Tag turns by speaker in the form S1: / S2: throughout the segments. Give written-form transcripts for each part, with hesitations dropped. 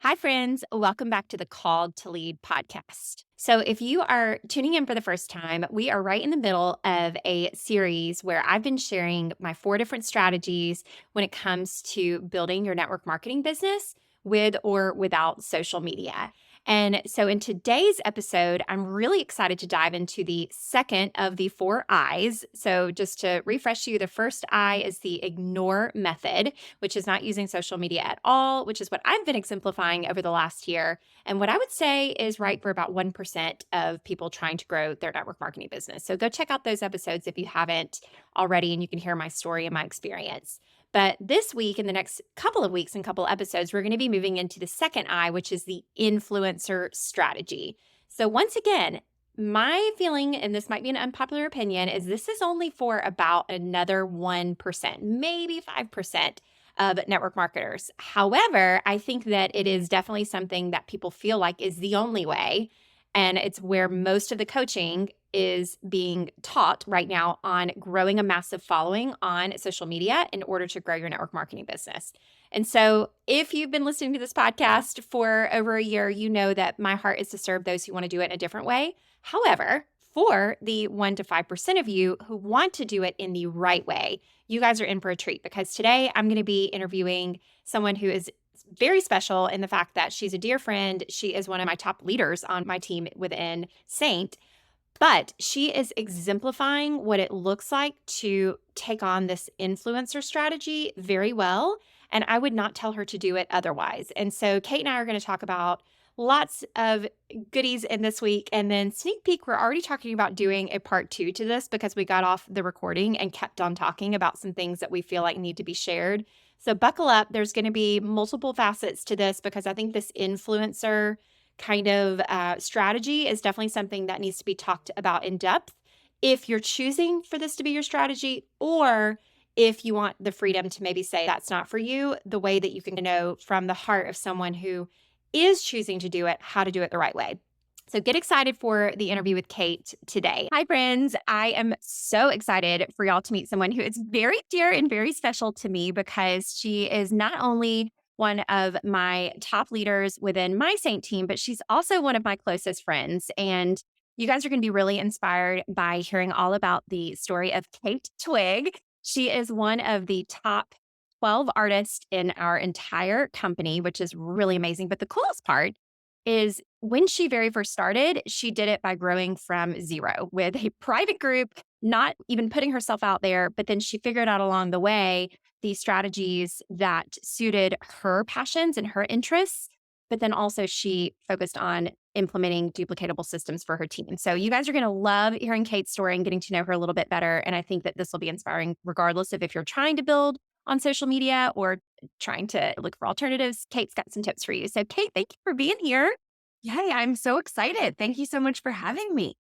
S1: Hi, friends. Welcome back to the Called to Lead podcast. So, if you are tuning in for the first time, we are right in the middle of a series where I've been sharing my 4 different strategies when it comes to building your network marketing business with or without social media. And so, in today's episode, I'm really excited to dive into the second of the 4 I's. So, just to refresh you, the first I is the ignore method, which is not using social media at all, which is what I've been exemplifying over the last year. And what I would say is right for about 1% of people trying to grow their network marketing business. So go check out those episodes if you haven't already, and you can hear my story and my experience. But this week, in the next couple of weeks and couple episodes, we're going to be moving into the second I, which is the influencer strategy. So once again, my feeling, and this might be an unpopular opinion, is this is only for about another 1%, maybe 5% of network marketers. However, I think that it is definitely something that people feel like is the only way. And it's where most of the coaching is being taught right now on growing a massive following on social media in order to grow your network marketing business. And so, if you've been listening to this podcast for over a year, you know that my heart is to serve those who want to do it in a different way. However, for the 1 to 5% of you who want to do it in the right way, you guys are in for a treat because today I'm going to be interviewing someone who is very special in the fact that she's a dear friend. She is one of my top leaders on my team within Seint, but she is exemplifying what it looks like to take on this influencer strategy very well. And I would not tell her to do it otherwise. And so Kate and I are going to talk about lots of goodies in this week. And then sneak peek, we're already talking about doing a part 2 to this because we got off the recording and kept on talking about some things that we feel like need to be shared. So buckle up. There's going to be multiple facets to this because I think this influencer kind of strategy is definitely something that needs to be talked about in depth if you're choosing for this to be your strategy, or if you want the freedom to maybe say that's not for you, the way that you can know from the heart of someone who is choosing to do it, how to do it the right way. So get excited for the interview with Kate today. Hi, friends. I am so excited for y'all to meet someone who is very dear and very special to me because she is not only one of my top leaders within my Seint team, but she's also one of my closest friends. And you guys are going to be really inspired by hearing all about the story of Kate Twigg. She is one of the top 12 artists in our entire company, which is really amazing. But the coolest part is when she very first started, she did it by growing from zero with a private group, not even putting herself out there. But then she figured out along the way these strategies that suited her passions and her interests. But then also she focused on implementing duplicatable systems for her team. So you guys are going to love hearing Kate's story and getting to know her a little bit better. And I think that this will be inspiring regardless of if you're trying to build on social media or trying to look for alternatives. Kate's got some tips for you. So Kate, thank you for being here.
S2: Yay, I'm so excited. Thank you so much for having me.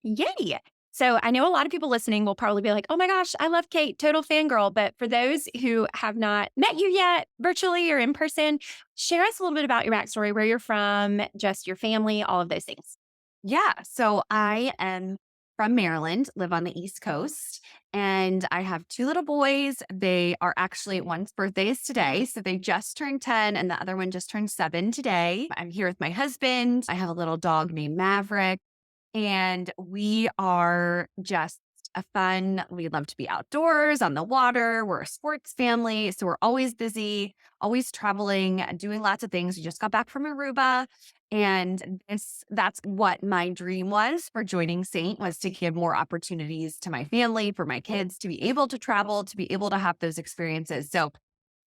S1: Yay. So I know a lot of people listening will probably be like, oh my gosh, I love Kate, total fangirl. But for those who have not met you yet, virtually or in person, share us a little bit about your backstory, where you're from, just your family, all of those things.
S2: Yeah, so I am from Maryland, live on the East Coast, and I have 2 little boys. They are actually one's birthday is today, so they just turned 10 and the other one just turned 7 today. I'm here with my husband. I have a little dog named Maverick, and we are just a fun we love to be outdoors, on the water. We're a sports family, so we're always busy, always traveling, doing lots of things. We just got back from Aruba, and that's what my dream was for joining Seint, was to give more opportunities to my family, for my kids to be able to travel, to be able to have those experiences. So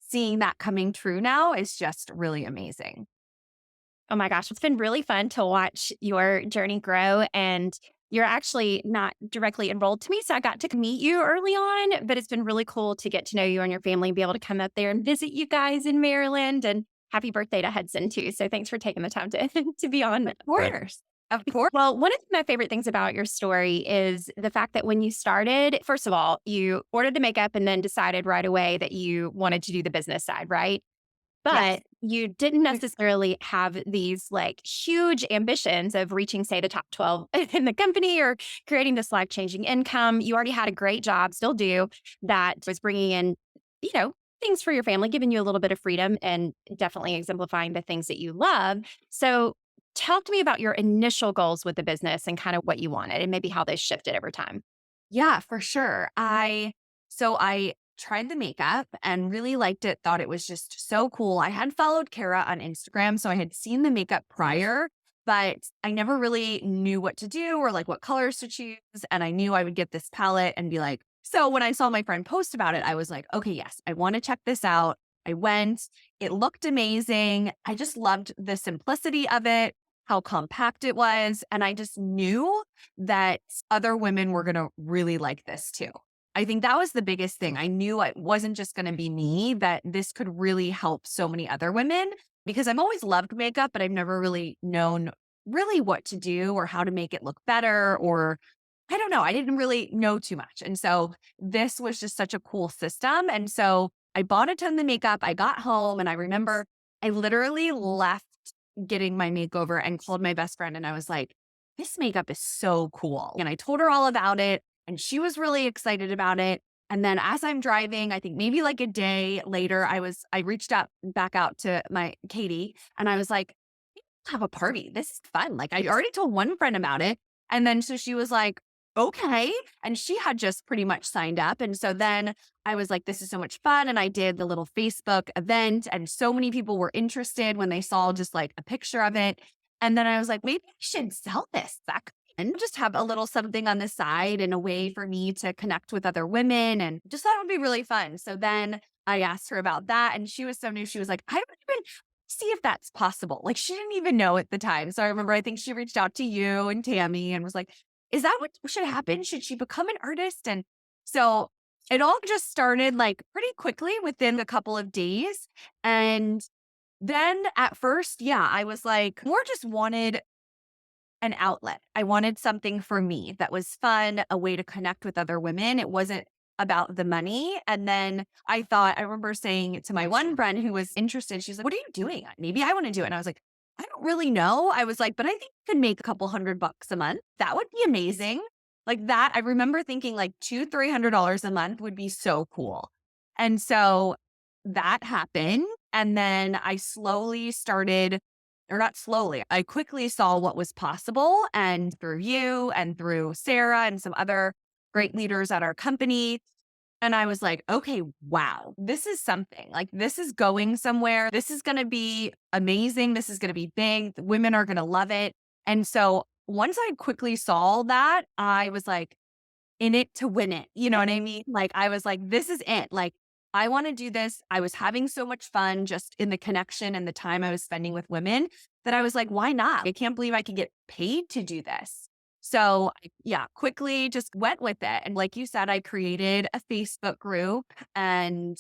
S2: seeing that coming true now is just really amazing.
S1: Oh my gosh, it's been really fun to watch your journey grow. And you're actually not directly enrolled to me. So I got to meet you early on, but it's been really cool to get to know you and your family and be able to come up there and visit you guys in Maryland. And happy birthday to Hudson, too. So thanks for taking the time to, to be on.
S2: Of course. Of course.
S1: Well, one of my favorite things about your story is the fact that when you started, first of all, you ordered the makeup and then decided right away that you wanted to do the business side, right?
S2: Yes.
S1: But you didn't necessarily have these like huge ambitions of reaching, say, the top 12 in the company or creating this life changing income. You already had a great job, still do, that was bringing in, things for your family, giving you a little bit of freedom and definitely exemplifying the things that you love. So, talk to me about your initial goals with the business and kind of what you wanted and maybe how they shifted over time.
S2: Yeah, for sure. I tried the makeup and really liked it, thought it was just so cool. I had followed Kara on Instagram, so I had seen the makeup prior, but I never really knew what to do or like what colors to choose. And I knew I would get this palette and be like, so when I saw my friend post about it, I was like, okay, yes, I want to check this out. I went, it looked amazing. I just loved the simplicity of it, how compact it was. And I just knew that other women were going to really like this too. I think that was the biggest thing. I knew it wasn't just going to be me, that this could really help so many other women because I've always loved makeup, but I've never really known really what to do or how to make it look better, or I don't know. I didn't really know too much. And so this was just such a cool system. And so I bought a ton of makeup. I got home and I remember I literally left getting my makeover and called my best friend and I was like, this makeup is so cool. And I told her all about it and she was really excited about it. And then as I'm driving, I think maybe like a day later, I reached out back out to my Katie and I was like, have a party. This is fun. Like I already told one friend about it. And then so she was like, okay. And she had just pretty much signed up. And so then I was like, this is so much fun. And I did the little Facebook event and so many people were interested when they saw just like a picture of it. And then I was like, maybe I should sell this. That could and just have a little something on the side and a way for me to connect with other women. And just thought it would be really fun. So then I asked her about that. And she was so new. She was like, I don't even see if that's possible. Like she didn't even know at the time. So I remember I think she reached out to you and Tammy and was like, is that what should happen? Should she become an artist? And so it all just started like pretty quickly within a couple of days. And then at first, yeah, I was like, more just wanted an outlet. I wanted something for me that was fun, a way to connect with other women. It wasn't about the money. And then I remember saying to my one friend who was interested, she's like, what are you doing? Maybe I want to do it. And I was like, I don't really know. I was like, but I think I could make a couple $100 a month. That would be amazing. Like that. I remember thinking like $200-300 a month would be so cool. And so that happened. And then I slowly started or not slowly, I quickly saw what was possible. And through you and through Sarah and some other great leaders at our company. And I was like, okay, wow, this is something. Like, this is going somewhere. This is going to be amazing. This is going to be big. The women are going to love it. And so once I quickly saw that, I was like, in it to win it. You know what I mean? Like, I was like, this is it. Like, I want to do this. I was having so much fun just in the connection and the time I was spending with women that I was like, why not? I can't believe I could get paid to do this. So, yeah, quickly just went with it. And like you said, I created a Facebook group and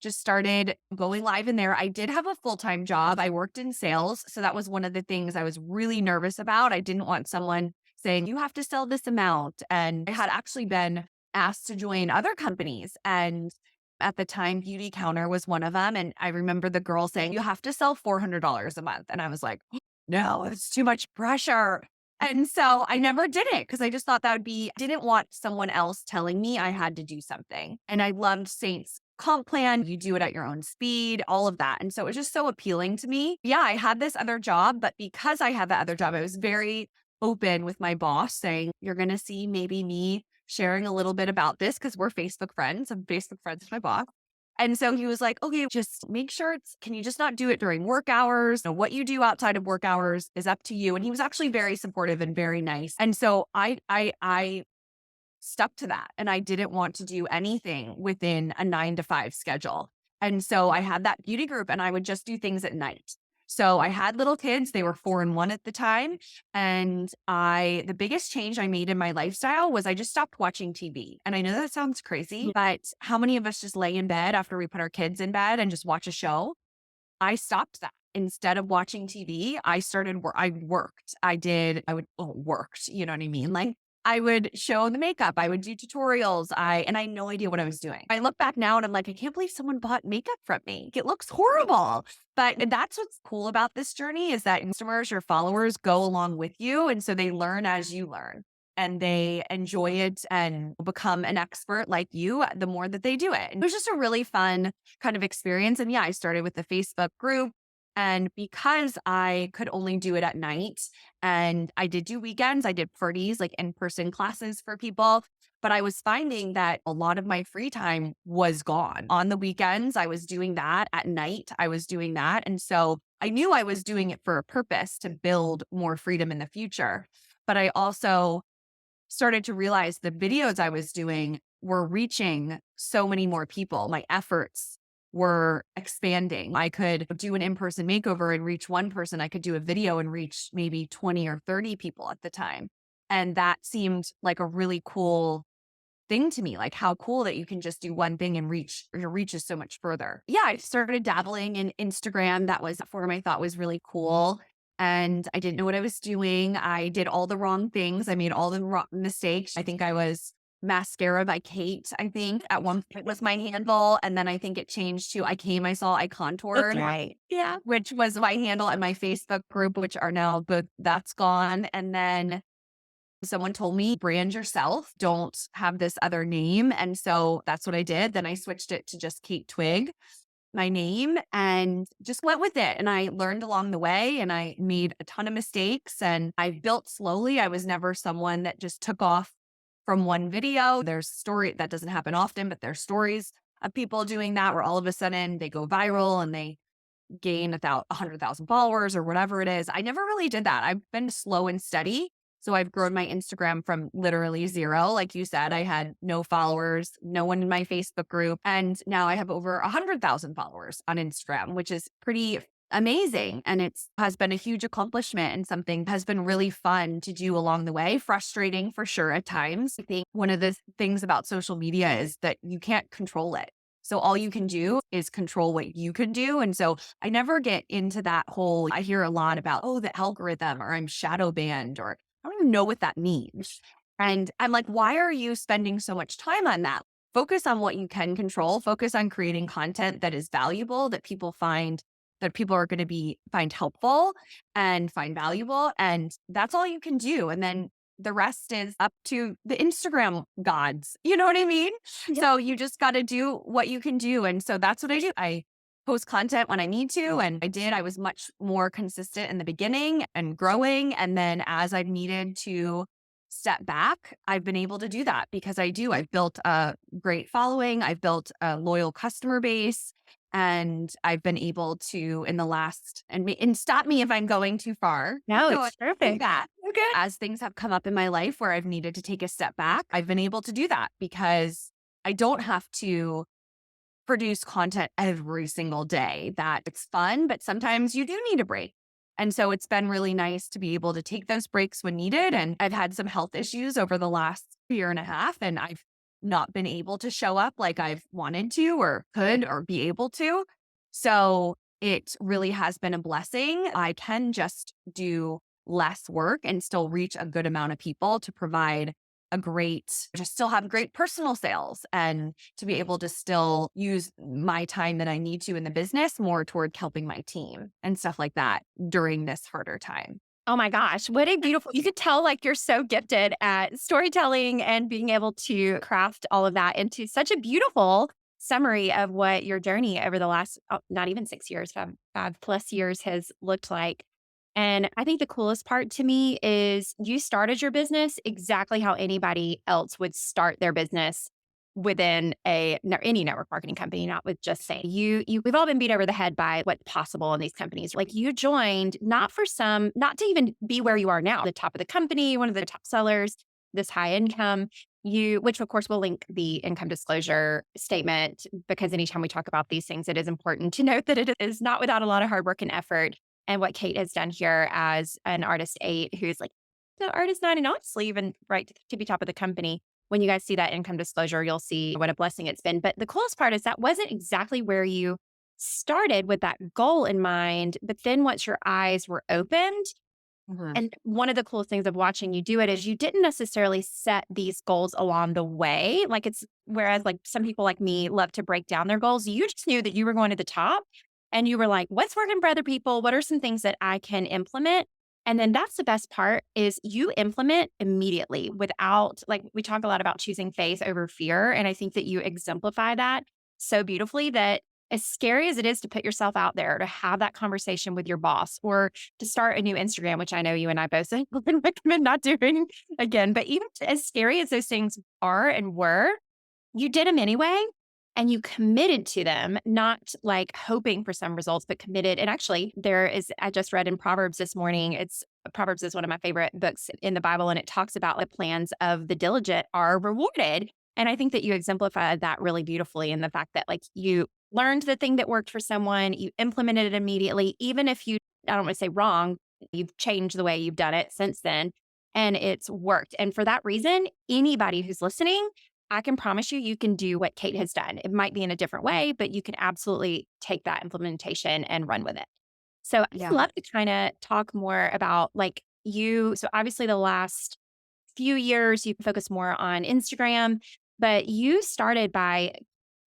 S2: just started going live in there. I did have a full-time job. I worked in sales. So that was one of the things I was really nervous about. I didn't want someone saying, you have to sell this amount. And I had actually been asked to join other companies. And at the time, Beauty Counter was one of them. And I remember the girl saying, you have to sell $400 a month. And I was like, no, it's too much pressure. And so I never did it because I just thought that would be, didn't want someone else telling me I had to do something. And I loved Saint's comp plan. You do it at your own speed, all of that. And so it was just so appealing to me. Yeah, I had this other job, but because I had that other job, I was very open with my boss saying, you're going to see maybe me sharing a little bit about this because we're Facebook friends. I'm Facebook friends with my boss. And so he was like, okay, just make sure can you just not do it during work hours? You know, what you do outside of work hours is up to you. And he was actually very supportive and very nice. And so I stuck to that and I didn't want to do anything within a 9 to 5 schedule. And so I had that beauty group and I would just do things at night. So I had little kids, they were 4 and 1 at the time. And the biggest change I made in my lifestyle was I just stopped watching TV. And I know that sounds crazy, but how many of us just lay in bed after we put our kids in bed and just watch a show? I stopped that. Instead of watching TV, I worked. Worked, you know what I mean? Like I would show the makeup. I would do tutorials. And I had no idea what I was doing. I look back now and I'm like, I can't believe someone bought makeup from me. It looks horrible. But that's what's cool about this journey is that customers, your followers go along with you. And so they learn as you learn. and they enjoy it and become an expert like you the more that they do it. And it was just a really fun kind of experience. And yeah, I started with the Facebook group. And because I could only do it at night and I did do weekends, I did parties, like in person classes for people. But I was finding that a lot of my free time was gone. On the weekends, I was doing that. At night, I was doing that. And so I knew I was doing it for a purpose to build more freedom in the future. But I also started to realize the videos I was doing were reaching so many more people. My efforts were expanding. I could do an in person makeover and reach one person. I could do a video and reach maybe 20 or 30 people at the time. And that seemed like a really cool thing to me, like how cool that you can just do one thing and your reach is so much further. Yeah, I started dabbling in Instagram. That was a form I thought was really cool. And I didn't know what I was doing. I did all the wrong things. I made all the wrong mistakes. I think I was Mascara by Kate, I think at one point was my handle. And then I think it changed to I came, I saw, I contoured.
S1: Right.
S2: Yeah. Which was my handle at my Facebook group, which are now both that's gone. And then someone told me, brand yourself, don't have this other name. And so that's what I did. Then I switched it to just Kate Twigg, my name, and just went with it. And I learned along the way and I made a ton of mistakes and I built slowly. I was never someone that just took off from one video. There's story that doesn't happen often, but there's stories of people doing that where all of a sudden they go viral and they gain 100,000 followers or whatever it is. I never really did that. I've been slow and steady. So I've grown my Instagram from literally zero. Like you said, I had no followers, no one in my Facebook group. And now I have over 100,000 followers on Instagram, which is pretty amazing. And it's has been a huge accomplishment and something has been really fun to do along the way. Frustrating for sure at times. I think one of the things about social media is that you can't control it. So all you can do is control what you can do. And so I never get into that whole, I hear a lot about, oh, the algorithm or I'm shadow banned or I don't even know what that means. And I'm like, why are you spending so much time on that? Focus on what you can control. Focus on creating content that is valuable, that people find, that people are going to find helpful and find valuable. And that's all you can do. And then the rest is up to the Instagram gods. You know what I mean?
S1: Yep.
S2: So you just got to do what you can do. And so that's what I do. I post content when I need to. And I was much more consistent in the beginning and growing. And then as I've needed to step back, I've been able to do that because I've built a great following. I've built a loyal customer base. And I've been able to in the last and stop me if I'm going too far.
S1: No,
S2: So
S1: it's perfect.
S2: that okay. As things have come up in my life where I've needed to take a step back, I've been able to do that because I don't have to produce content every single day. That it's fun, but sometimes you do need a break. And so it's been really nice to be able to take those breaks when needed. And I've had some health issues over the last year and a half, and I've not been able to show up like I've wanted to or could or be able to. So it really has been a blessing. I can just do less work and still reach a good amount of people to provide just still have great personal sales and to be able to still use my time that I need to in the business more toward helping my team and stuff like that during this harder time.
S1: Oh my gosh, what a beautiful, you could tell like you're so gifted at storytelling and being able to craft all of that into such a beautiful summary of what your journey over the last, not even 6 years, 5+ years has looked like. And I think the coolest part to me is you started your business exactly how anybody else would start their business within any network marketing company, not with just saying we've all been beat over the head by what's possible in these companies. Like you joined not to even be where you are now, the top of the company, one of the top sellers, this high income, which of course will link the income disclosure statement because anytime we talk about these things, it is important to note that it is not without a lot of hard work and effort. And what Kate has done here as an artist 8, who's like the artist 9 and honestly even right to be top of the company. When you guys see that income disclosure, you'll see what a blessing it's been. But the coolest part is that wasn't exactly where you started with that goal in mind. But then once your eyes were opened, and one of the coolest things of watching you do it is you didn't necessarily set these goals along the way. Whereas like some people like me love to break down their goals. You just knew that you were going to the top and you were like, what's working for other people? What are some things that I can implement? And then that's the best part is you implement immediately without like we talk a lot about choosing faith over fear. And I think that you exemplify that so beautifully that as scary as it is to put yourself out there, to have that conversation with your boss or to start a new Instagram, which I know you and I both would recommend not doing again, but even as scary as those things are and were, you did them anyway, and you committed to them, not like hoping for some results, but committed. And actually, there is, I just read in Proverbs this morning. Proverbs is one of my favorite books in the Bible, and it talks about the plans of the diligent are rewarded. And I think that you exemplified that really beautifully in the fact that like you learned the thing that worked for someone, you implemented it immediately, even if you, I don't want to say wrong, you've changed the way you've done it since then, and it's worked. And for that reason, anybody who's listening, I can promise you, you can do what Kate has done. It might be in a different way, but you can absolutely take that implementation and run with it. So I'd
S2: Yeah.
S1: love to kind of talk more about like you. So obviously, the last few years, you focus more on Instagram, but you started by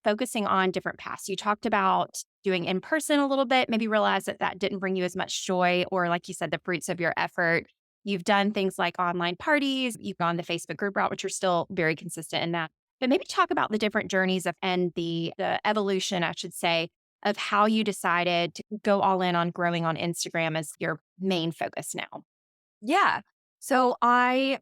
S1: focusing on different paths. You talked about doing in person a little bit, maybe realize that that didn't bring you as much joy, or like you said, the fruits of your effort. You've done things like online parties, you've gone the Facebook group route, which are still very consistent in that. But maybe talk about the different journeys of and the evolution, I should say, of how you decided to go all in on growing on Instagram as your main focus now.
S2: Yeah. So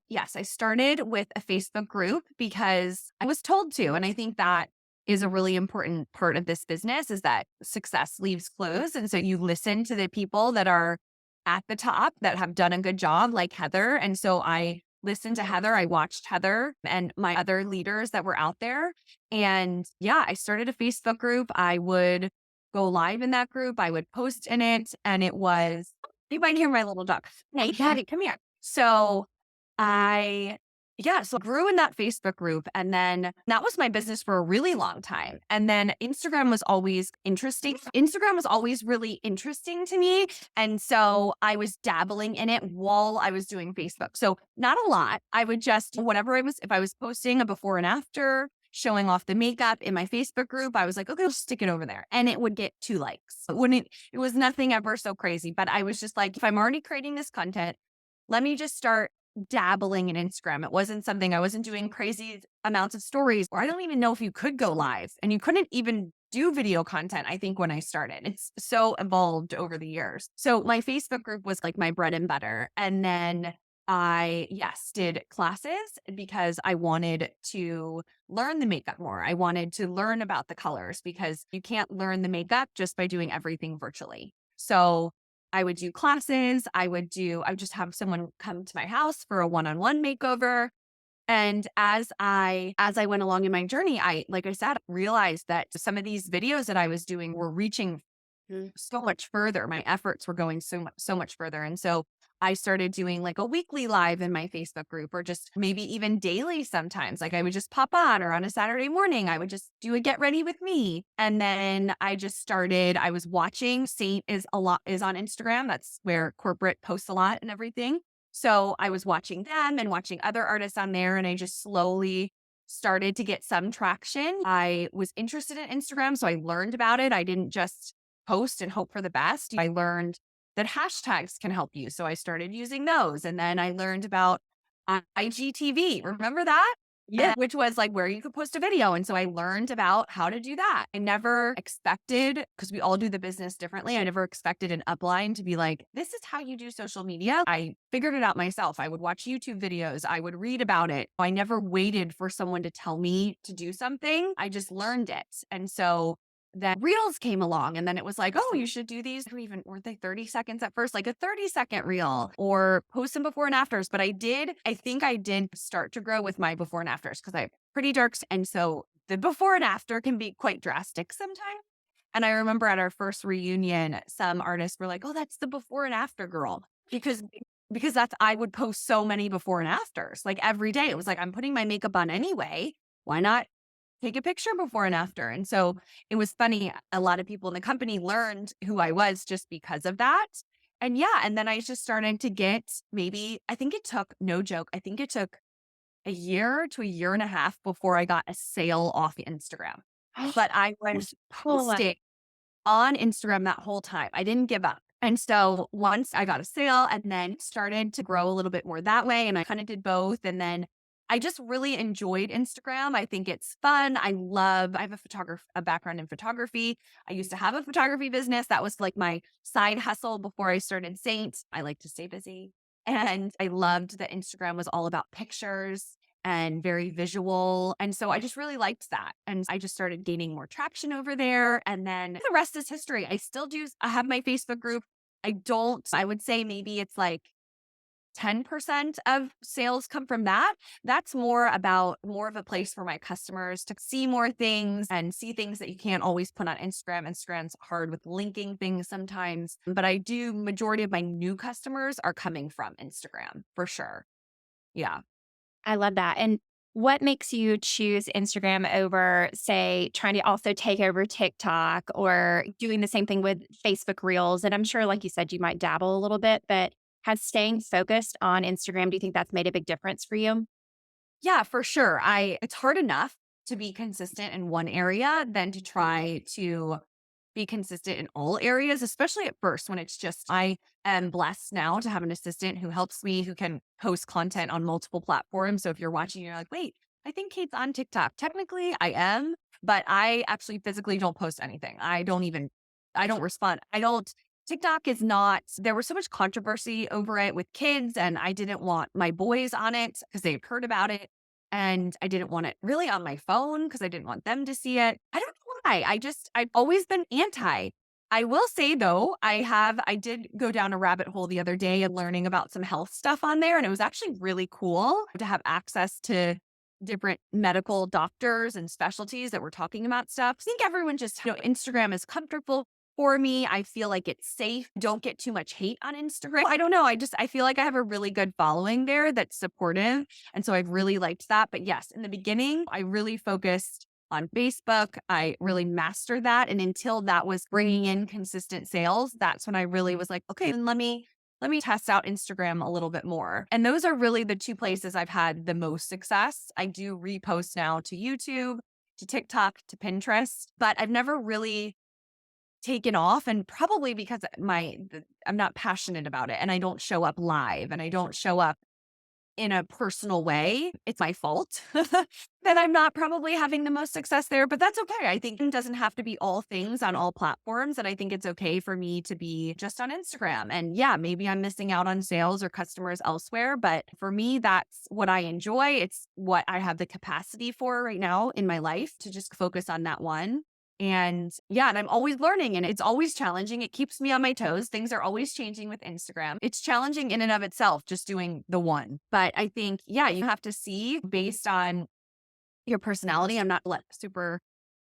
S2: yes, I started with a Facebook group because I was told to. And I think that is a really important part of this business is that success leaves clues. And so you listen to the people that are at the top that have done a good job, like Heather. And so I listened to Heather. I watched Heather and my other leaders that were out there. And yeah, I started a Facebook group. I would go live in that group. I would post in it. And it was you might hear my little dog. Hey, Daddy, come here. So I, yeah, so I grew in that Facebook group. And then that was my business for a really long time. And then Instagram was always interesting. Instagram was always really interesting to me. And so I was dabbling in it while I was doing Facebook. So not a lot. I would just, whenever if I was posting a before and after, showing off the makeup in my Facebook group, I was like, okay, I'll stick it over there. And it would get 2 likes. It was nothing ever so crazy, but I was just like, if I'm already creating this content, let me just start dabbling in Instagram. It wasn't something I wasn't doing crazy amounts of stories, or I don't even know if you could go live and you couldn't even do video content. I think when I started, it's so evolved over the years. So my Facebook group was like my bread and butter. And then yes, did classes because I wanted to learn the makeup more. I wanted to learn about the colors because you can't learn the makeup just by doing everything virtually. So I would do classes. I would just have someone come to my house for a one-on-one makeover. And as I went along in my journey, like I said, realized that some of these videos that I was doing were reaching so much further. My efforts were going so much further. And so I started doing like a weekly live in my Facebook group or just maybe even daily sometimes. Like I would just pop on or on a Saturday morning, I would just do a get ready with me. And then I was watching is on Instagram. That's where corporate posts a lot and everything. So I was watching them and watching other artists on there. And I just slowly started to get some traction. I was interested in Instagram. So I learned about it. I didn't just post and hope for the best. I learned that hashtags can help you. So I started using those. And then I learned about IGTV. Remember that? Yeah. Which was like where you could post a video. And so I learned about how to do that. I never expected, because we all do the business differently, I never expected an upline to be like, this is how you do social media. I figured it out myself. I would watch YouTube videos. I would read about it. I never waited for someone to tell me to do something. I just learned it. And so then reels came along and then it was like, oh, you should do these. Weren't they 30 seconds at first? Like a 30-second reel or post some before and afters. But I think I did start to grow with my before and afters because I have pretty darks. And so the before and after can be quite drastic sometimes. And I remember at our first reunion, some artists were like, oh, that's the before and after girl. Because I would post so many before and afters like every day. It was like, I'm putting my makeup on anyway. Why not take a picture before and after? And so it was funny. A lot of people in the company learned who I was just because of that. And yeah, and then I just started to get I think it took, no joke, I think it took a year to a year and a half before I got a sale off Instagram. But I was
S1: Cool.
S2: posting on Instagram that whole time. I didn't give up. And so once I got a sale and then started to grow a little bit more that way, and I kind of did both. And then I just really enjoyed Instagram. I think it's fun. I have a background in photography. I used to have a photography business. That was like my side hustle before I started Seint. I like to stay busy. And I loved that Instagram was all about pictures and very visual. And so I just really liked that. And I just started gaining more traction over there. And then the rest is history. I have my Facebook group. I would say maybe it's like 10% of sales come from that. That's more of a place for my customers to see more things and see things that you can't always put on Instagram. Instagram's hard with linking things sometimes, but majority of my new customers are coming from Instagram for sure. Yeah.
S1: I love that. And what makes you choose Instagram over, say, trying to also take over TikTok or doing the same thing with Facebook Reels? And I'm sure, like you said, you might dabble a little bit, but has staying focused on Instagram, do you think that's made a big difference for you?
S2: Yeah, for sure. It's hard enough to be consistent in one area than to try to be consistent in all areas, especially at first when I am blessed now to have an assistant who helps me, who can post content on multiple platforms. So if you're watching, you're like, wait, I think Kate's on TikTok. Technically, I am, but I actually physically don't post anything. I don't respond. TikTok is not, there was so much controversy over it with kids, and I didn't want my boys on it because they've heard about it. And I didn't want it really on my phone because I didn't want them to see it. I don't know why. I've always been anti. I will say though, I did go down a rabbit hole the other day and learning about some health stuff on there. And it was actually really cool to have access to different medical doctors and specialties that were talking about stuff. I think everyone just, Instagram is comfortable for me. I feel like it's safe. Don't get too much hate on Instagram. I don't know. I feel like I have a really good following there that's supportive. And so I've really liked that. But yes, in the beginning, I really focused on Facebook. I really mastered that. And until that was bringing in consistent sales, that's when I really was like, okay, then let me test out Instagram a little bit more. And those are really the two places I've had the most success. I do repost now to YouTube, to TikTok, to Pinterest, but I've never really taken off, and probably because I'm not passionate about it and I don't show up live and I don't show up in a personal way. It's my fault that I'm not probably having the most success there, but that's okay. I think it doesn't have to be all things on all platforms. And I think it's okay for me to be just on Instagram. And yeah, maybe I'm missing out on sales or customers elsewhere, but for me, that's what I enjoy. It's what I have the capacity for right now in my life to just focus on that one. And yeah, and I'm always learning and it's always challenging. It keeps me on my toes. Things are always changing with Instagram. It's challenging in and of itself, just doing the one. But I think, yeah, you have to see based on your personality. I'm not super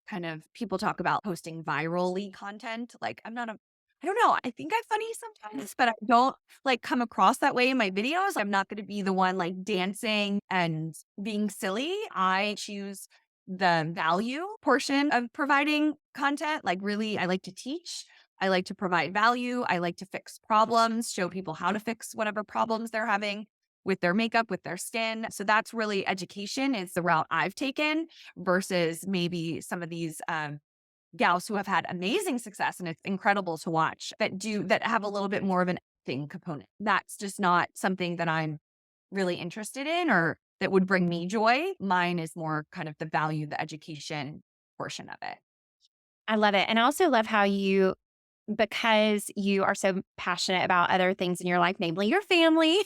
S2: kind of people talk about posting virally content. Like I don't know. I think I'm funny sometimes, but I don't like come across that way in my videos. I'm not going to be the one like dancing and being silly. I choose the value portion of providing content. Like really, I like to teach. I like to provide value. I like to fix problems, show people how to fix whatever problems they're having with their makeup, with their skin. So that's really education is the route I've taken versus maybe some of these gals who have had amazing success and it's incredible to watch that have a little bit more of an acting component. That's just not something that I'm really interested in or that would bring me joy. Mine is more kind of the value, the education portion of it.
S1: I love it. And I also love how because you are so passionate about other things in your life, namely your family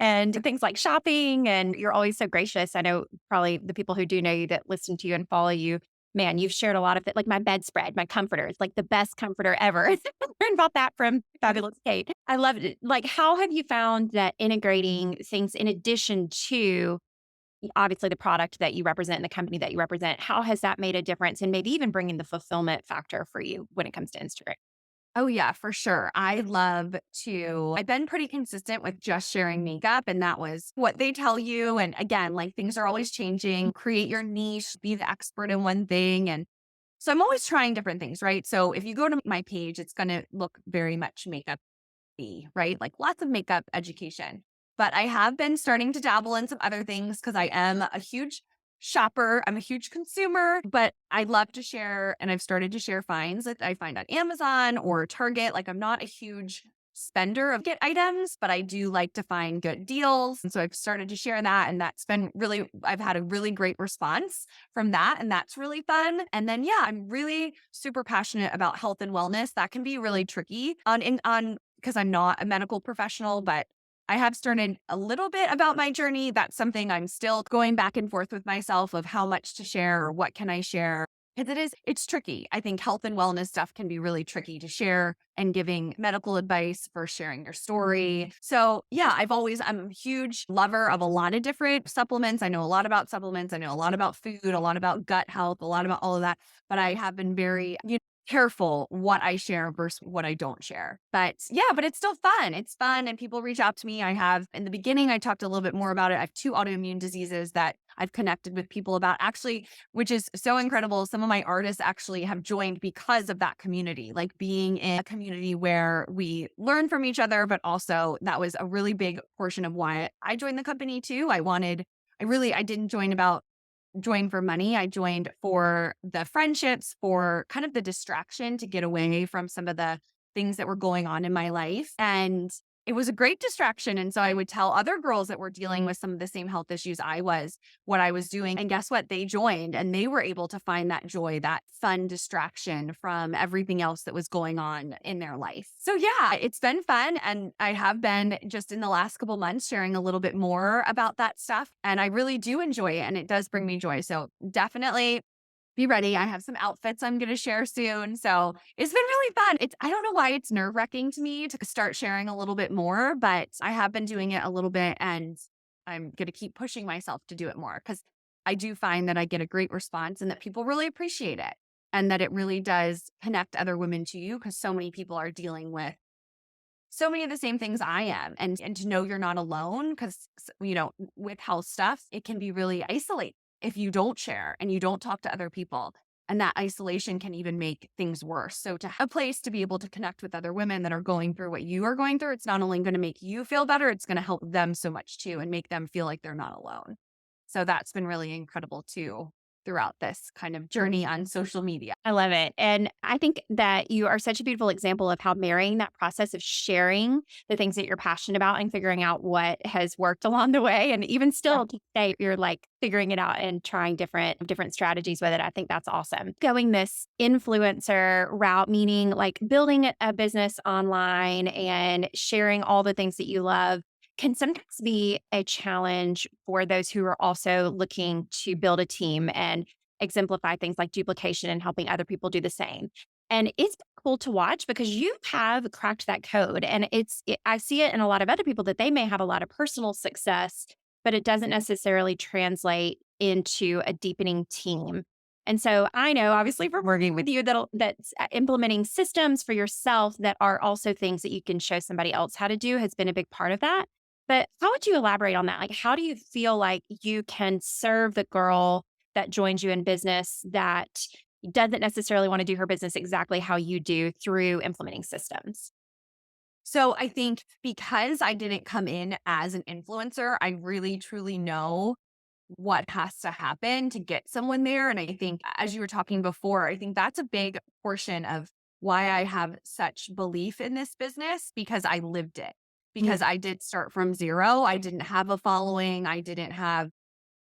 S1: and things like shopping, and you're always so gracious. I know probably the people who do know you that listen to you and follow you, man, you've shared a lot of it, like my bedspread, my comforter. It's like the best comforter ever. Learned about that from Fabulous Kate. I loved it. Like, how have you found that integrating things in addition to obviously the product that you represent and the company that you represent? How has that made a difference and maybe even bringing the fulfillment factor for you when it comes to Instagram?
S2: Oh, yeah, for sure. I've been pretty consistent with just sharing makeup, and that was what they tell you. And again, like things are always changing. Create your niche, be the expert in one thing. And so I'm always trying different things, right? So if you go to my page, it's going to look very much makeup right? Like lots of makeup education. But I have been starting to dabble in some other things because I am a huge shopper. I'm a huge consumer, but I love to share, and I've started to share finds that I find on Amazon or Target. Like, I'm not a huge spender of get items, but I do like to find good deals. And so I've started to share that. And that's been really, I've had a really great response from that. And that's really fun. And then, yeah, I'm really super passionate about health and wellness. That can be really tricky because I'm not a medical professional, but I have started a little bit about my journey. That's something I'm still going back and forth with myself of how much to share or what can I share. Because it's tricky. I think health and wellness stuff can be really tricky to share, and giving medical advice for sharing your story. So yeah, I'm a huge lover of a lot of different supplements. I know a lot about supplements. I know a lot about food, a lot about gut health, a lot about all of that. But I have been very, careful what I share versus what I don't share. But yeah, but it's still fun. It's fun. And people reach out to me. I have, in the beginning, I talked a little bit more about it. I have 2 autoimmune diseases that I've connected with people about, actually, which is so incredible. Some of my artists actually have joined because of that community, like being in a community where we learn from each other, but also that was a really big portion of why I joined the company too. I didn't join for money. I joined for the friendships, for kind of the distraction to get away from some of the things that were going on in my life. And it was a great distraction. And so I would tell other girls that were dealing with some of the same health issues I was, what I was doing. And guess what? They joined and they were able to find that joy, that fun distraction from everything else that was going on in their life. So yeah, it's been fun. And I have been, just in the last couple months, sharing a little bit more about that stuff. And I really do enjoy it. And it does bring me joy. So definitely be ready. I have some outfits I'm going to share soon. So it's been really fun. I don't know why it's nerve wracking to me to start sharing a little bit more, but I have been doing it a little bit, and I'm going to keep pushing myself to do it more, because I do find that I get a great response and that people really appreciate it, and that it really does connect other women to you, because so many people are dealing with so many of the same things I am. And to know you're not alone, because, with health stuff, it can be really isolating if you don't share and you don't talk to other people. And that isolation can even make things worse. So to have a place to be able to connect with other women that are going through what you are going through, it's not only going to make you feel better, it's going to help them so much too, and make them feel like they're not alone. So that's been really incredible too, throughout this kind of journey on social media.
S1: I love it. And I think that you are such a beautiful example of how marrying that process of sharing the things that you're passionate about and figuring out what has worked along the way. And even still to today, you're like figuring it out and trying different strategies with it. I think that's awesome. Going this influencer route, meaning like building a business online and sharing all the things that you love, can sometimes be a challenge for those who are also looking to build a team and exemplify things like duplication and helping other people do the same. And it's cool to watch because you have cracked that code. And I see it in a lot of other people that they may have a lot of personal success, but it doesn't necessarily translate into a deepening team. And so I know, obviously, from working with you, that's implementing systems for yourself that are also things that you can show somebody else how to do has been a big part of that. But how would you elaborate on that? Like, how do you feel like you can serve the girl that joins you in business that doesn't necessarily want to do her business exactly how you do through implementing systems?
S2: So I think because I didn't come in as an influencer, I really truly know what has to happen to get someone there. And I think, as you were talking before, I think that's a big portion of why I have such belief in this business, because I lived it.
S1: Yeah.
S2: Because I did start from zero. I didn't have a following. I didn't have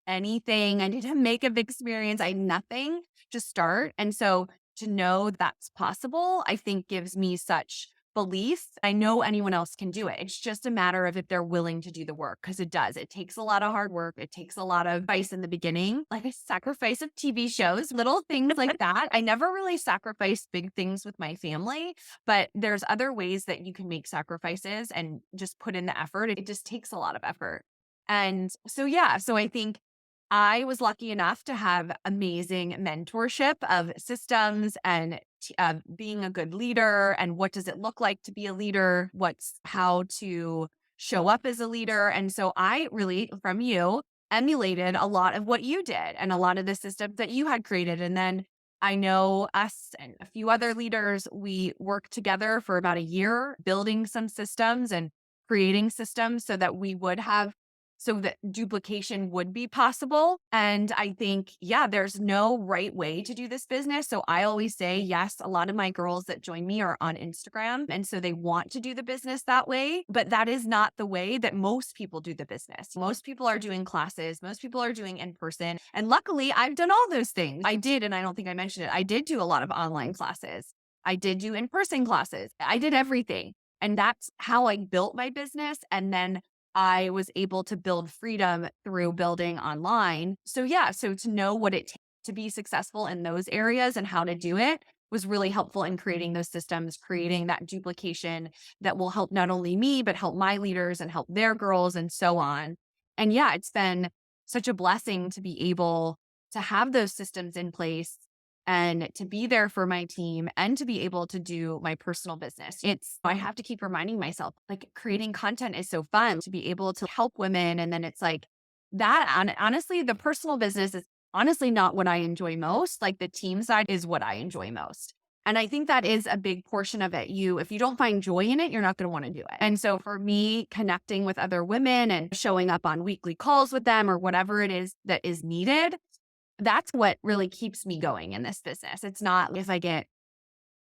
S2: anything. I didn't have makeup experience. I had nothing to start. And so to know that's possible, I think gives me such belief. I know anyone else can do it. It's just a matter of if they're willing to do the work, because it does. It takes a lot of hard work. It takes a lot of advice in the beginning, like a sacrifice of TV shows, little things like that. I never really sacrificed big things with my family, but there's other ways that you can make sacrifices and just put in the effort. It just takes a lot of effort. And so, yeah, so I think I was lucky enough to have amazing mentorship of systems and being a good leader, and what does it look like to be a leader? What's how to show up as a leader? And so I really, from you, emulated a lot of what you did and a lot of the systems that you had created. And then I know us and a few other leaders, we worked together for about a year building some systems and creating systems so that we would have so that duplication would be possible. And I think, yeah, there's no right way to do this business. So I always say, yes, a lot of my girls that join me are on Instagram. And so they want to do the business that way. But that is not the way that most people do the business. Most people are doing classes, most people are doing in person. And luckily, I've done all those things. I did, and I don't think I mentioned it, I did do a lot of online classes. I did do in person classes. I did everything. And that's how I built my business. And then I was able to build freedom through building online. So, yeah, so to know what it takes to be successful in those areas and how to do it was really helpful in creating those systems, creating that duplication that will help not only me, but help my leaders and help their girls and so on. And yeah, it's been such a blessing to be able to have those systems in place and to be there for my team and to be able to do my personal business. I have to keep reminding myself, like, creating content is so fun to be able to help women. And then it's like that. Honestly, the personal business is honestly not what I enjoy most. Like, the team side is what I enjoy most. And I think that is a big portion of it. If you don't find joy in it, you're not going to want to do it. And so for me, connecting with other women and showing up on weekly calls with them or whatever it is that is needed, that's what really keeps me going in this business. It's not if I get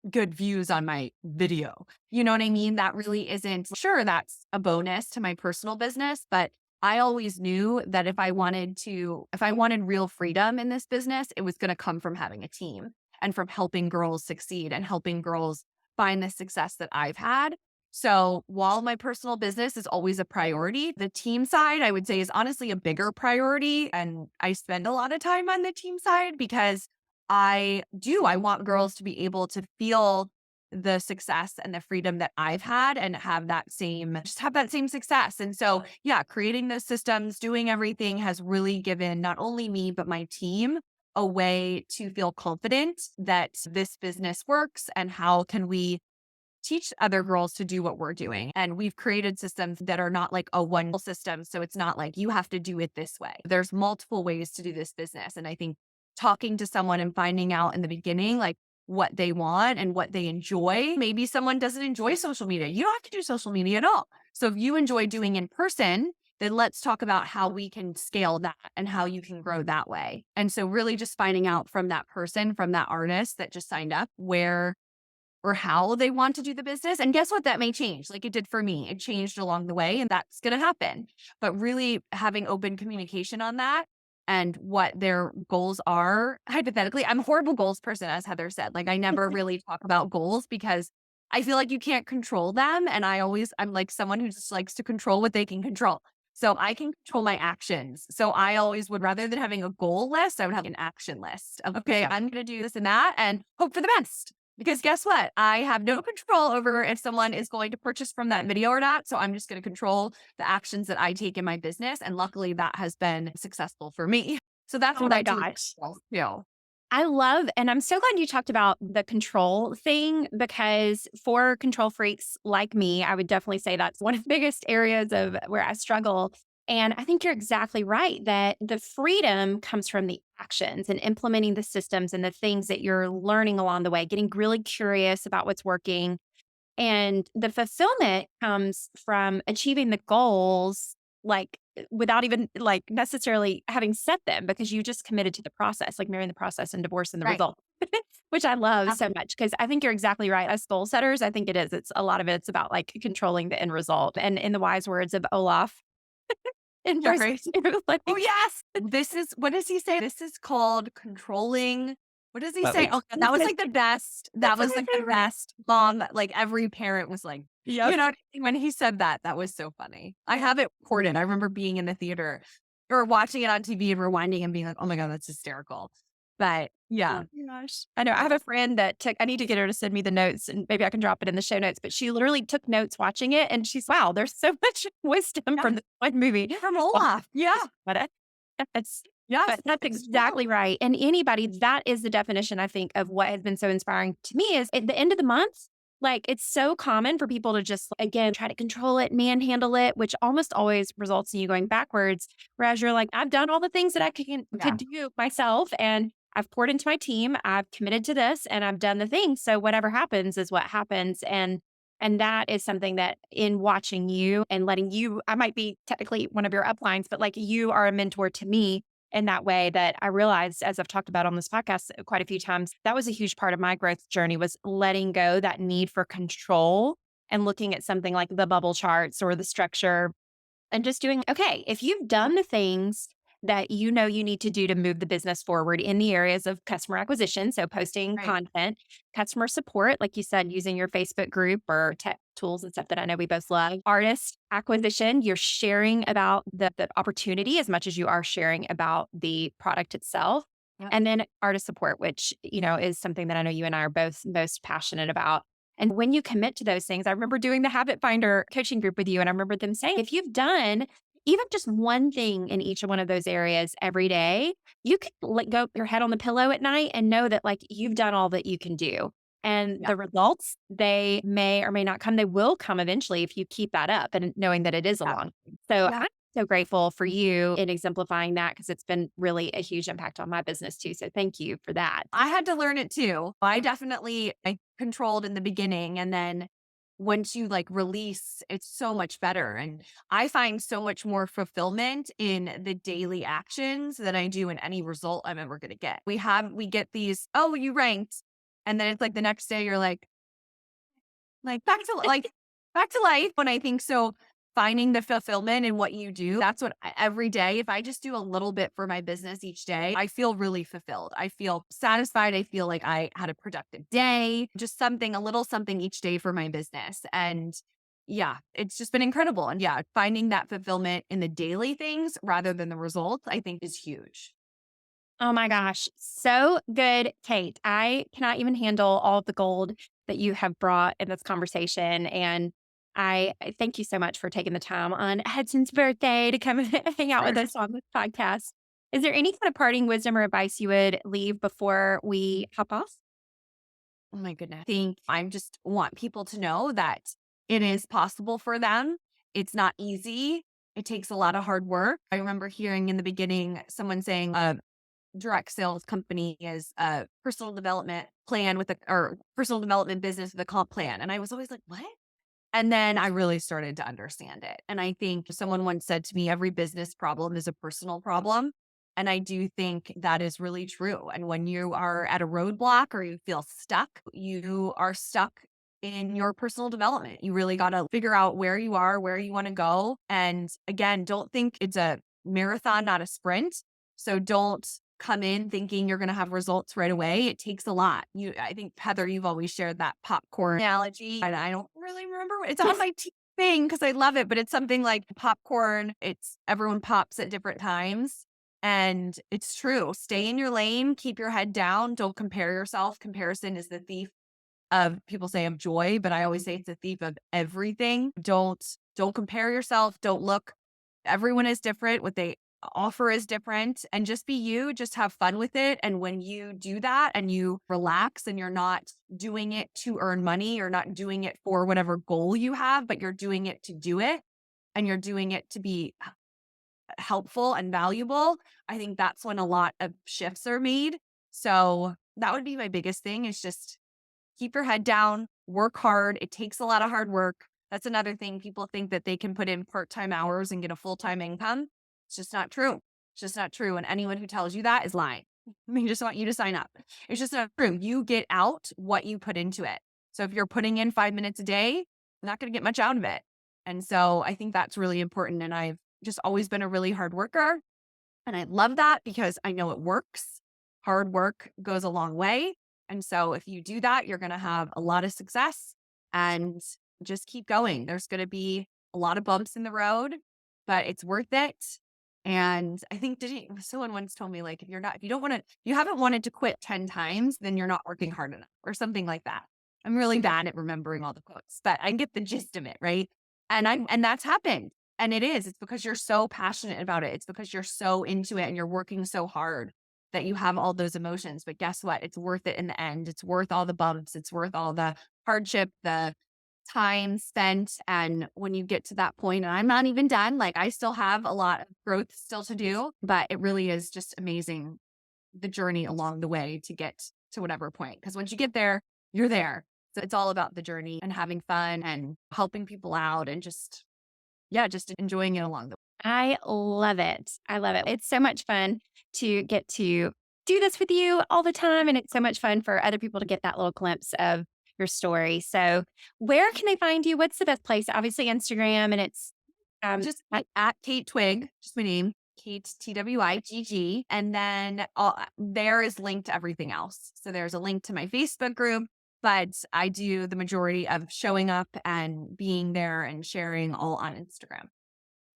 S2: good views on my video. You know what I mean? That really isn't, sure, that's a bonus to my personal business, but I always knew that if I wanted real freedom in this business, it was going to come from having a team and from helping girls succeed and helping girls find the success that I've had. So while my personal business is always a priority, the team side, I would say, is honestly a bigger priority. And I spend a lot of time on the team side because I want girls to be able to feel the success and the freedom that I've had and have that same success. And so, yeah, creating those systems, doing everything has really given not only me, but my team a way to feel confident that this business works and how can we teach other girls to do what we're doing. And we've created systems that are not like a one system. So it's not like you have to do it this way. There's multiple ways to do this business. And I think talking to someone and finding out in the beginning, like, what they want and what they enjoy. Maybe someone doesn't enjoy social media. You don't have to do social media at all. So if you enjoy doing in person, then let's talk about how we can scale that and how you can grow that way. And so really just finding out from that person, from that artist that just signed up, where or how they want to do the business. And guess what? That may change, like it did for me. It changed along the way, and that's going to happen. But really having open communication on that and what their goals are. Hypothetically, I'm a horrible goals person, as Heather said. Like, I never really talk about goals because I feel like you can't control them. And I'm like someone who just likes to control what they can control. So I can control my actions. So I always would, rather than having a goal list, I would have an action list of, okay, I'm going to do this and that and hope for the best. Because guess what? I have no control over if someone is going to purchase from that video or not. So I'm just going to control the actions that I take in my business. And luckily that has been successful for me. So that's
S1: Oh
S2: what
S1: my
S2: I do.
S1: gosh.
S2: Yeah.
S1: I love, and I'm so glad you talked about the control thing, because for control freaks like me, I would definitely say that's one of the biggest areas of where I struggle. And I think you're exactly right that the freedom comes from the actions and implementing the systems and the things that you're learning along the way, getting really curious about what's working. And the fulfillment comes from achieving the goals, like, without even like necessarily having set them, because you just committed to the process, like marrying the process and divorce and the
S2: Right.
S1: result, which I love so
S2: Absolutely.
S1: much. Cause I think you're exactly right. As goal setters, I think it is. It's a lot of it's about like controlling the end result. And in the wise words of Olaf in
S2: Yeah.
S1: verse
S2: Right.
S1: 2, like,
S2: Oh, yes. What does he say? This is called controlling. What does he
S1: what
S2: say?
S1: we
S2: Oh, that was like the best. That was like the best mom. Like, every parent was like,
S1: Yep.
S2: when he said that, that was so funny. I have it recorded. I remember being in the theater or watching it on TV and rewinding and being like, oh my God, that's hysterical. But yeah.
S1: Oh my gosh. I know. I have a friend that I need to get her to send me the notes, and maybe I can drop it in the show notes, but she literally took notes watching it, and she's, wow, there's so much wisdom
S2: Yeah.
S1: from this one movie.
S2: From
S1: Well,
S2: Olaf. Yeah.
S1: but it's,
S2: Yes.
S1: but that's
S2: It's
S1: exactly
S2: true.
S1: right. And anybody, that is the definition, I think, of what has been so inspiring to me is at the end of the month, like, it's so common for people to just, again, try to control it, manhandle it, which almost always results in you going backwards. Whereas you're like, I've done all the things that I
S2: Yeah.
S1: could do myself, and I've poured into my team. I've committed to this, and I've done the things. So whatever happens is what happens. And And that is something that in watching you and letting you, I might be technically one of your uplines, but like you are a mentor to me in that way that I realized, as I've talked about on this podcast quite a few times, that was a huge part of my growth journey was letting go that need for control and looking at something like the bubble charts or the structure and just doing, okay, if you've done the things that you know you need to do to move the business forward in the areas of customer acquisition, so posting
S2: Right.
S1: content, customer support, like you said, using your Facebook group or tech tools and stuff that I know we both love, artist acquisition, you're sharing about the opportunity as much as you are sharing about the product itself.
S2: Yep.
S1: And then artist support, which, is something that I know you and I are both most passionate about. And when you commit to those things, I remember doing the Habit Finder coaching group with you, and I remember them saying, if you've done even just one thing in each one of those areas every day, you can let go your head on the pillow at night and know that like you've done all that you can do. And
S2: Yeah.
S1: the results, they may or may not come. They will come eventually if you keep that up and knowing that it is a
S2: Yeah.
S1: long thing. So
S2: Yeah.
S1: I'm so grateful for you in exemplifying that because it's been really a huge impact on my business too. So thank you for that.
S2: I had to learn it too. I controlled in the beginning, and then once you like release, it's so much better. And I find so much more fulfillment in the daily actions than I do in any result I'm ever going to get. We get these, oh, you ranked. And then it's like the next day you're like back to life. When I think so, finding the fulfillment in what you do, that's what every day, if I just do a little bit for my business each day, I feel really fulfilled. I feel satisfied. I feel like I had a productive day, just something, a little something each day for my business. And yeah, it's just been incredible. And yeah, finding that fulfillment in the daily things rather than the results, I think is huge.
S1: Oh my gosh, so good, Kate. I cannot even handle all of the gold that you have brought in this conversation. And I thank you so much for taking the time on Hudson's birthday to come hang out with us on this podcast. Is there any kind of parting wisdom or advice you would leave before we hop off?
S2: Oh my goodness. I just want people to know that it is possible for them. It's not easy. It takes a lot of hard work. I remember hearing in the beginning someone saying a direct sales company is a personal development plan with a or personal development business with a comp plan. And I was always like, what? And then I really started to understand it. And I think someone once said to me, every business problem is a personal problem. And I do think that is really true. And when you are at a roadblock or you feel stuck, you are stuck in your personal development. You really got to figure out where you are, where you want to go. And again, don't think it's a marathon, not a sprint. So don't come in thinking you're going to have results right away. It takes a lot. I think Heather, you've always shared that popcorn analogy, and I don't really remember. It's on my thing because I love it, but it's something like popcorn. It's everyone pops at different times. And it's true. Stay in your lane, keep your head down. Don't compare yourself. Comparison is the thief of people say of joy, but I always say it's a thief of everything. Don't compare yourself. Don't look. Everyone is different. What they offer is different, and just be you, just have fun with it. And when you do that and you relax and you're not doing it to earn money, you're not doing it for whatever goal you have, but you're doing it to do it and you're doing it to be helpful and valuable, I think that's when a lot of shifts are made. So that would be my biggest thing is just keep your head down, work hard. It takes a lot of hard work. That's another thing. People think that they can put in part-time hours and get a full-time income. It's just not true. It's just not true. And anyone who tells you that is lying. I just want you to sign up. It's just not true. You get out what you put into it. So if you're putting in 5 minutes a day, you're not going to get much out of it. And so I think that's really important. And I've just always been a really hard worker. And I love that because I know it works. Hard work goes a long way. And so if you do that, you're going to have a lot of success and just keep going. There's going to be a lot of bumps in the road, but it's worth it. And I think someone once told me, like, if you don't want to, you haven't wanted to quit 10 times, then you're not working hard enough or something like that. I'm really bad at remembering all the quotes, but I get the gist of it. Right. And that's happened. And it's because you're so passionate about it. It's because you're so into it and you're working so hard that you have all those emotions. But guess what? It's worth it in the end. It's worth all the bumps. It's worth all the hardship, the time spent. And when you get to that point, and I'm not even done, like I still have a lot of growth still to do, but it really is just amazing the journey along the way to get to whatever point. Because once you get there, you're there. So it's all about the journey and having fun and helping people out and just, yeah, just enjoying it along the way.
S1: I love it. I love it. It's so much fun to get to do this with you all the time. And it's so much fun for other people to get that little glimpse of your story. So, where can they find you? What's the best place? Obviously, Instagram, and it's
S2: Just
S1: at
S2: at Kate Twigg, just my name, Kate Twigg. And then there is linked to everything else. So there's a link to my Facebook group, but I do the majority of showing up and being there and sharing all on Instagram.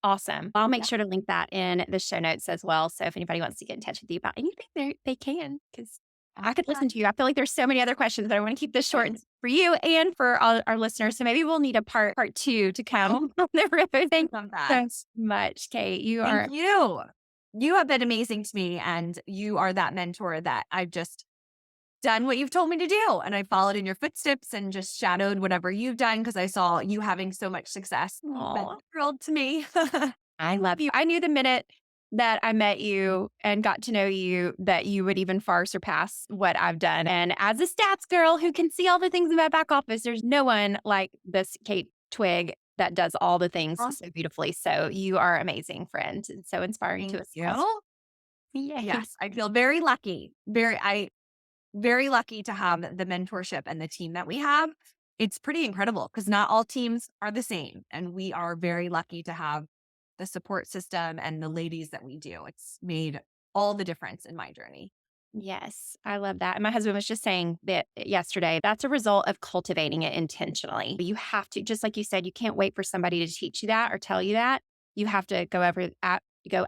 S1: awesome. I'll make
S2: Yeah.
S1: sure to link that in the show notes as well. So, if anybody wants to get in touch with you about anything, they can because I could listen to you. I feel like there's so many other questions, but I want to keep this short for you and for all our listeners. So maybe we'll need a part two to come on the road. Thank
S2: Love
S1: you
S2: that.
S1: so much, Kate. You
S2: Thank
S1: are
S2: you. You have been amazing to me, and you are that mentor that I've just done what you've told me to do. And I followed in your footsteps and just shadowed whatever you've done because I saw you having so much success. You've been
S1: aw,
S2: thrilled to me.
S1: I love you. I knew the minute that I met you and got to know you that you would even far surpass what I've done. And as a stats girl who can see all the things in my back office, there's no one like this Kate Twigg that does all the things
S2: Awesome.
S1: so beautifully. So you are amazing, friend, and so inspiring to
S2: Thank
S1: us all.
S2: you.
S1: Yay.
S2: Yes, I feel very lucky. Very lucky to have the mentorship and the team that we have. It's pretty incredible because not all teams are the same. And we are very lucky to have the support system and the ladies that we do. It's made all the difference in my journey.
S1: Yes, I love that. And my husband was just saying that yesterday, that's a result of cultivating it intentionally. You have to, just like you said, you can't wait for somebody to teach you that or tell you that. You have to go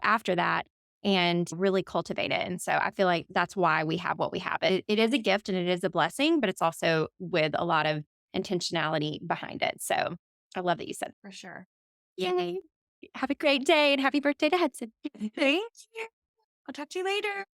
S1: after that and really cultivate it. And so I feel like that's why we have what we have. It is a gift and it is a blessing, but it's also with a lot of intentionality behind it. So I love that you said,
S2: For sure.
S1: yay. Have a great day and happy birthday to Hudson.
S2: Thank you. I'll talk to you later.